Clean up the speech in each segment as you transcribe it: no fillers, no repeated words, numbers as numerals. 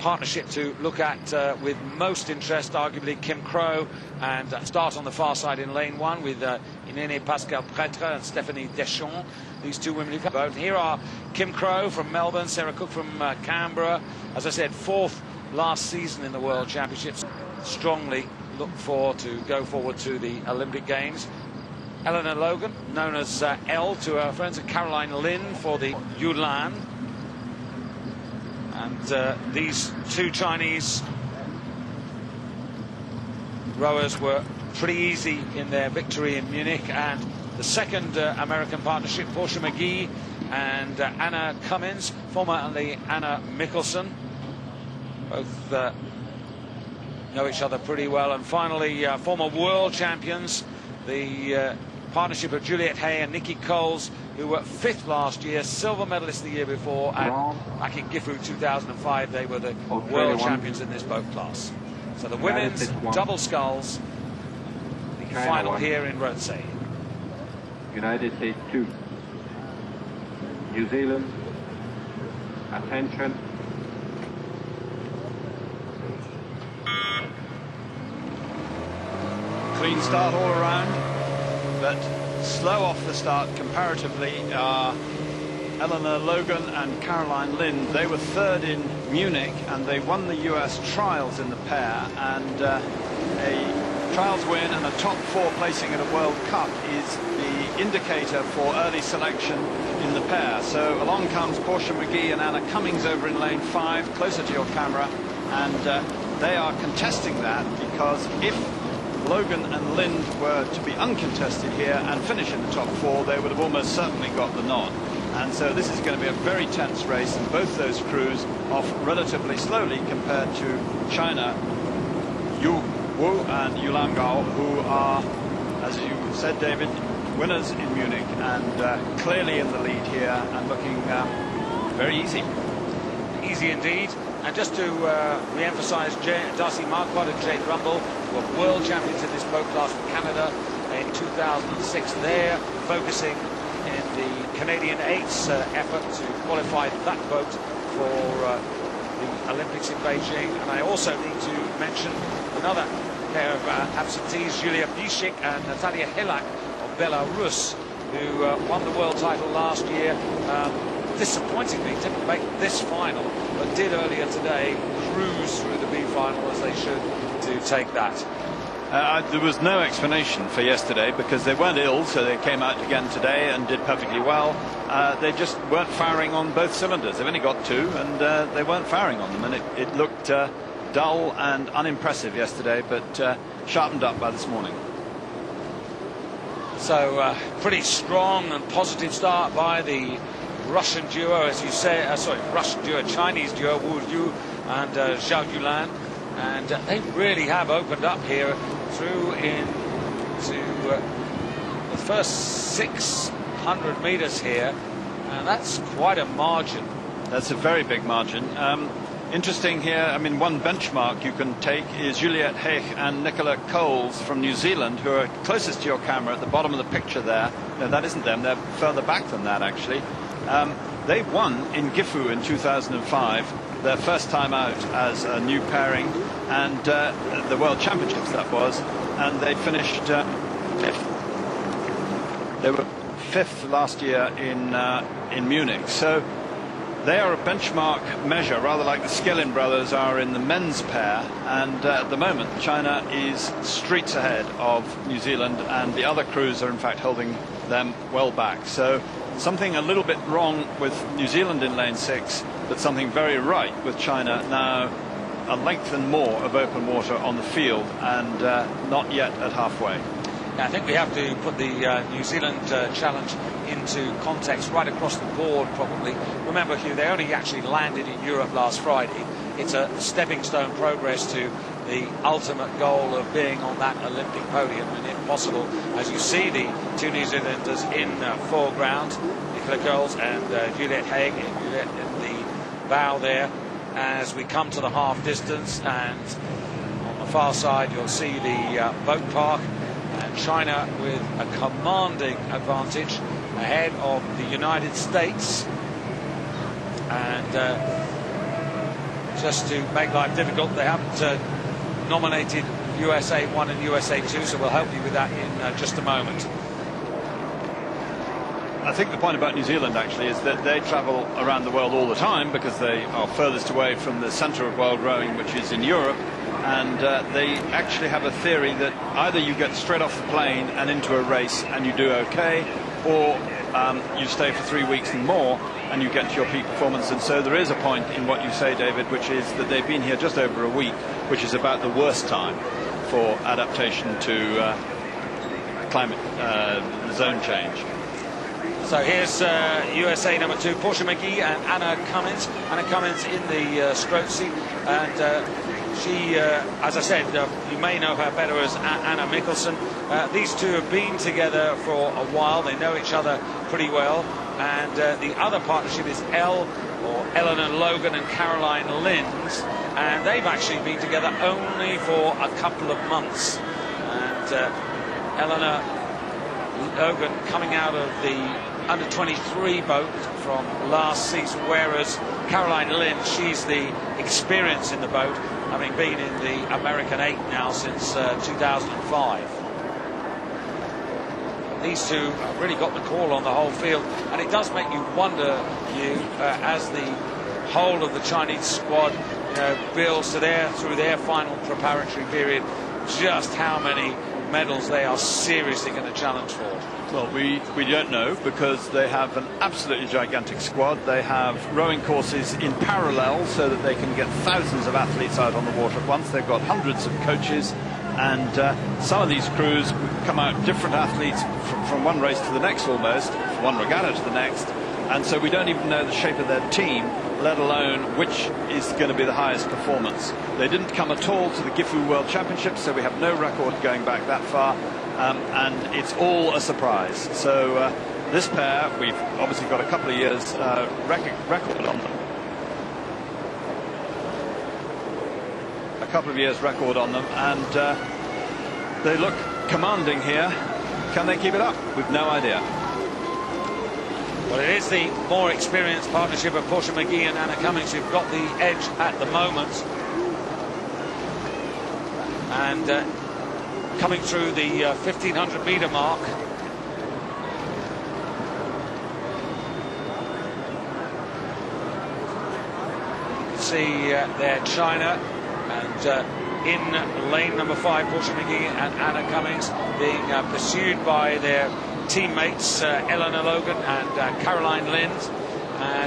partnership to look at with most interest, arguably Kim Crow, and start on the far side in lane 1 with Inene Pascal Pretre and Stephanie Deschamps. These two women who've both. Here are Kim Crow from Melbourne, Sarah Cook from Canberra. As I said, 4th last season in the World Championships. Strongly look to go forward to the Olympic Games. Eleanor Logan, known as Elle to her friends, and Caroline Lin for the Yunnan. And these two Chinese rowers were pretty easy in their victory in Munich. And the second American partnership, Portia McGee and Anna Cummins, formerly Anna Mickelson, both know each other pretty well. And finally, former world champions, the partnership of Juliette Hay and Nikki Coles, who were 5th last year, silver medalist the year before, and back in Gifu 2005 they were the world champions in this boat class. So the women's double sculls, the final here in Rothesay. United States 2. New Zealand, attention. Clean start all around, but slow off the start comparatively are Eleanor Logan and Caroline Lin. They were 3rd in Munich and they won the US trials in the pair, and a trials win and a top 4 placing at a World Cup is the indicator for early selection in the pair. So along comes Portia McGee and Anna Cummins over in lane 5, closer to your camera, and they are contesting that, because if Logan and Lind were to be uncontested here and finish in the top 4, they would have almost certainly got the nod. And so this is going to be a very tense race, and both those crews off relatively slowly compared to China, Yu Wu and Yulan Gao, who are, as you said, David, winners in Munich and clearly in the lead here and looking very easy. Easy indeed. And just to re-emphasise, Darcy Marquardt and Jade Rumble were world champions in this boat class for Canada in 2006. They're focusing in the Canadian 8's effort to qualify that boat for the Olympics in Beijing. And I also need to mention another pair of absentees, Julia Bishik and Natalia Hilak of Belarus, who won the world title last year. Disappointingly didn't make this final, but did earlier today cruise through the B final as they should to take that. There was no explanation for yesterday because they weren't ill, so they came out again today and did perfectly well. They just weren't firing on both cylinders. They've only got 2 and they weren't firing on them, and it looked dull and unimpressive yesterday, but sharpened up by this morning. So pretty strong and positive start by the Russian duo, as you say, Chinese duo, Wu Yu and Zhao Yulan, and they really have opened up here through into the first 600 meters here, and that's quite a margin. That's a very big margin. Interesting here, I mean, one benchmark you can take is Juliette Hay and Nicola Coles from New Zealand, who are closest to your camera at the bottom of the picture there. No, that isn't them, they're further back than that actually. They won in Gifu in 2005, their first time out as a new pairing, and the World Championships that was, and they finished 5th. They were 5th last year in Munich. So they are a benchmark measure, rather like the Skellin brothers are in the men's pair, and at the moment China is streets ahead of New Zealand, and the other crews are in fact holding them well back. So something a little bit wrong with New Zealand in lane 6, but something very right with China now, a length and more of open water on the field, and not yet at halfway. I think we have to put the New Zealand challenge into context right across the board, probably. Remember, Hugh, they only actually landed in Europe last Friday. It's a stepping stone progress to the ultimate goal of being on that Olympic podium, and if possible, as you see the two New Zealanders in foreground, Nicola Coles and Juliette Hay, Juliette in the bow there, as we come to the half distance, and on the far side you'll see the boat park, and China with a commanding advantage ahead of the United States, and just to make life difficult, they haven't nominated USA 1 and USA 2, so we'll help you with that in just a moment. I think the point about New Zealand actually is that they travel around the world all the time because they are furthest away from the centre of world rowing, which is in Europe, and they actually have a theory that either you get straight off the plane and into a race and you do okay, or you stay for 3 weeks and more and you get to your peak performance. And so there is a point in what you say, David, which is that they've been here just over a week, which is about the worst time for adaptation to climate zone change. So here's USA number 2, Portia McGee and Anna Cummins. Anna Cummins in the stroke seat, and she, as I said, you may know her better as Anna Mikkelsen. These two have been together for a while. They know each other pretty well. And the other partnership is Eleanor Logan and Caroline Lind, and they've actually been together only for a couple of months. And Eleanor Logan coming out of the under-23 boat from last season, whereas Caroline Lind, she's the experience in the boat, having been in the American 8 now since 2005. These two have really got the call on the whole field, and it does make you wonder, as the whole of the Chinese squad builds to through their final preparatory period, just how many medals they are seriously going to challenge for. Well, we don't know, because they have an absolutely gigantic squad. They have rowing courses in parallel so that they can get thousands of athletes out on the water at once. They've got hundreds of coaches, and some of these crews come out different athletes from one race to the next, almost from one regatta to the next, and so we don't even know the shape of their team, let alone which is going to be the highest performance. They didn't come at all to the Gifu World Championships, so we have no record going back that far, and it's all a surprise. So this pair, we've obviously got a couple of years record on them. A couple of years record on them, and they look commanding here. Can they keep it up? We've no idea. Well, it is the more experienced partnership of Portia McGee and Anna Cummins who've got the edge at the moment. And coming through the 1500 metre mark. You can see there China, and in lane number 5, Portia McGee and Anna Cummins being pursued by their teammates Eleanor Logan and Caroline Lind,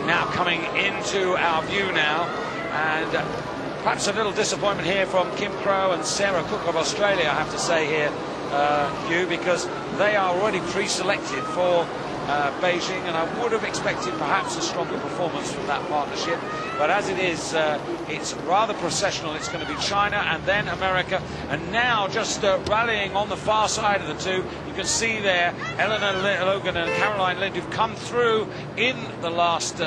now coming into our view now, and perhaps a little disappointment here from Kim Crow and Sarah Cook of Australia, I have to say here, Hugh, because they are already pre-selected for Beijing, and I would have expected perhaps a stronger performance from that partnership, but as it is, it's rather processional. It's going to be China and then America, and now just rallying on the far side of the two, you can see there Eleanor Logan and Caroline Lind, who've come through in the last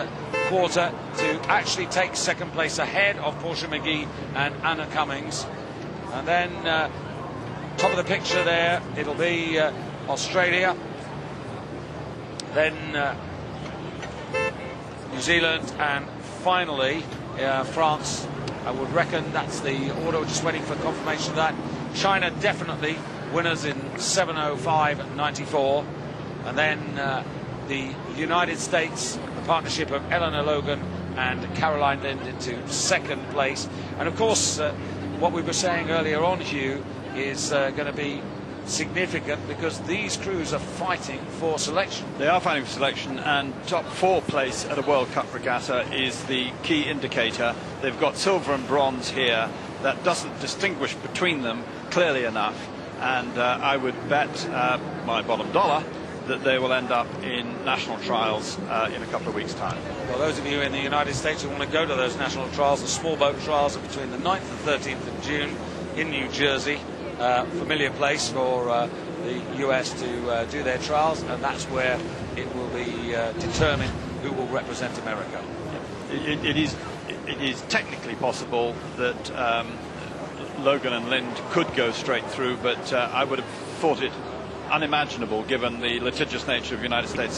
quarter to actually take second place ahead of Portia McGee and Anna Cummins. And then top of the picture there, it'll be Australia, then New Zealand, and finally France. I would reckon that's the order. We're just waiting for confirmation of that. China definitely winners in 7:05.94, and then the United States, the partnership of Eleanor Logan and Caroline Lind, into second place. And of course, what we were saying earlier on, Hugh, is going to be significant because these crews are fighting for selection. They are fighting for selection, and top 4 place at a World Cup regatta is the key indicator. They've got silver and bronze here. That doesn't distinguish between them clearly enough, and I would bet my bottom dollar that they will end up in national trials in a couple of weeks' time. Well, those of you in the United States who want to go to those national trials, the small boat trials, are between the 9th and 13th of June in New Jersey. Familiar place for the US to do their trials, and that's where it will be determined who will represent America. It is technically possible that Logan and Lind could go straight through, but I would have thought it unimaginable given the litigious nature of United States